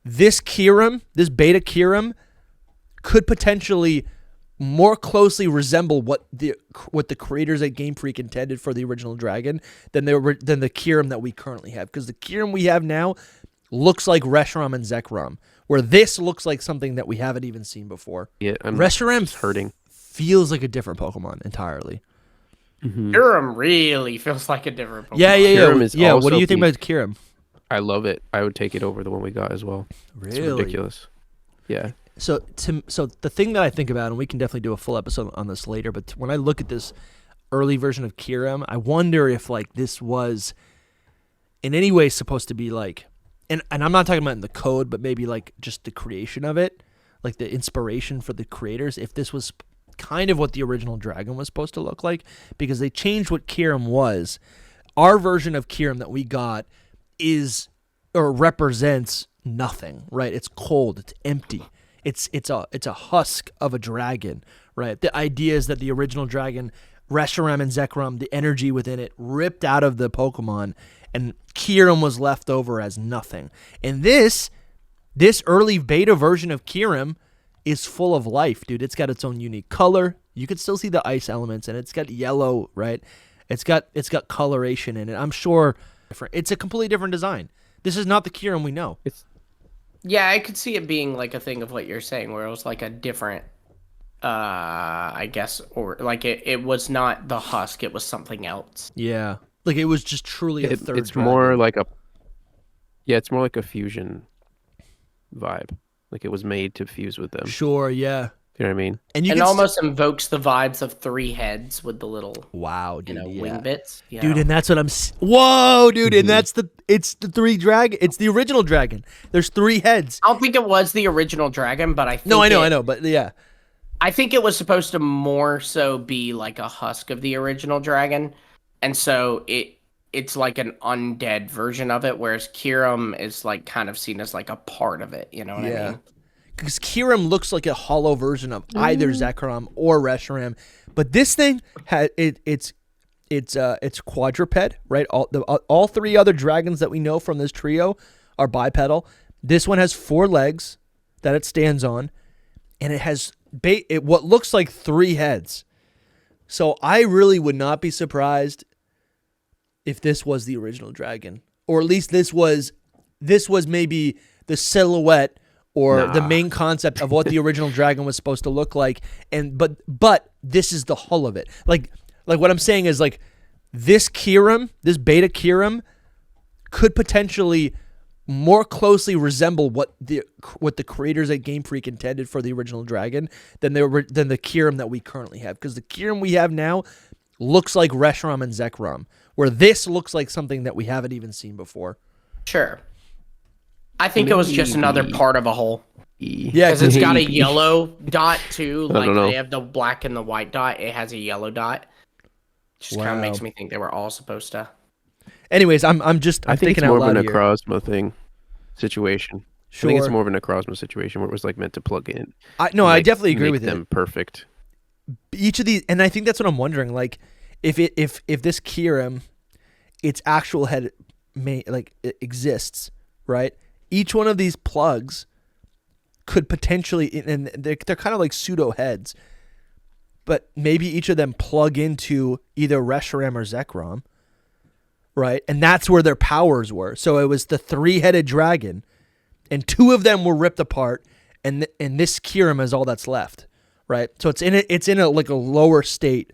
this Kyurem, this beta Kyurem, could potentially more closely resemble what the creators at Game Freak intended for the original dragon than the Kyurem that we currently have. Because the Kyurem we have now looks like Reshiram and Zekrom, where this looks like something that we haven't even seen before. Yeah, Reshiram hurting. Feels like a different Pokemon entirely. Kyurem really feels like a different Pokemon. Yeah. What do you think about Kyurem? I love it. I would take it over the one we got as well. Really? It's ridiculous. Yeah. So the thing that I think about, and we can definitely do a full episode on this later, but when I look at this early version of Kyurem, I wonder if like this was in any way supposed to be like, and I'm not talking about in the code, but maybe like just the creation of it, like the inspiration for the creators, if this was kind of what the original dragon was supposed to look like, because they changed what Kyurem was. Our version of Kyurem that we got is or represents nothing, right? It's cold, it's empty. It's a husk of a dragon, right? The idea is that the original dragon, Reshiram and Zekrom, the energy within it ripped out of the Pokemon, and Kyurem was left over as nothing. And this early beta version of Kyurem is full of life, dude. It's got its own unique color. You can still see the ice elements, and it's got yellow, right? It's got coloration in it. I'm sure it's a completely different design. This is not the Kyurem we know. Yeah, I could see it being like a thing of what you're saying, where it was like a different, I guess, or like it was not the husk, it was something else. Yeah, like it was just truly a third. It's dragon. more like it's more like a fusion vibe. Like it was made to fuse with them. Sure, yeah. You know what I mean? And it almost invokes the vibes of 3 heads with the little wing bits. Yeah. Dude, and that's what I'm whoa, dude, and it's the 3 dragon. It's the original dragon. There's 3 heads. I don't think it was the original dragon, but I think I know, but yeah. I think it was supposed to more so be like a husk of the original dragon. And so it's like an undead version of it, whereas Kyurem is like kind of seen as like a part of it, you know what I mean? Because Kyurem looks like a hollow version of either Zekrom or Reshiram, but this thing it's quadruped, right? All 3 other dragons that we know from this trio are bipedal. This one has 4 legs that it stands on, and it has what looks like 3 heads. So I really would not be surprised if this was the original dragon, or at least this was maybe the silhouette or the main concept of what the original dragon was supposed to look like. And but this is the hull of it. Like what I'm saying is like this Kyurem, this beta Kyurem, could potentially more closely resemble what the creators at Game Freak intended for the original dragon than the Kyurem that we currently have. Because the Kyurem we have now looks like Reshiram and Zekrom, where this looks like something that we haven't even seen before. Sure. I think it was just another part of a whole. Yeah, because it's got a yellow dot too. Like know. they have the black and the white dot. It has a yellow dot. Just kind of makes me think they were all supposed to. Anyways, I'm think thinking it's out more loud of a here. Necrozma situation. Sure. I think it's more of a Necrozma situation where it was like meant to plug in. I definitely agree with them it. Perfect. Each of these, and I think that's what I'm wondering. Like, if this Kyurem, its actual head it exists, right? Each one of these plugs could potentially, and they're kind of like pseudo heads, but maybe each of them plug into either Reshiram or Zekrom, right? And that's where their powers were. So it was the 3-headed dragon, and 2 of them were ripped apart, and this Kyurem is all that's left, right? So it's in a like a lower state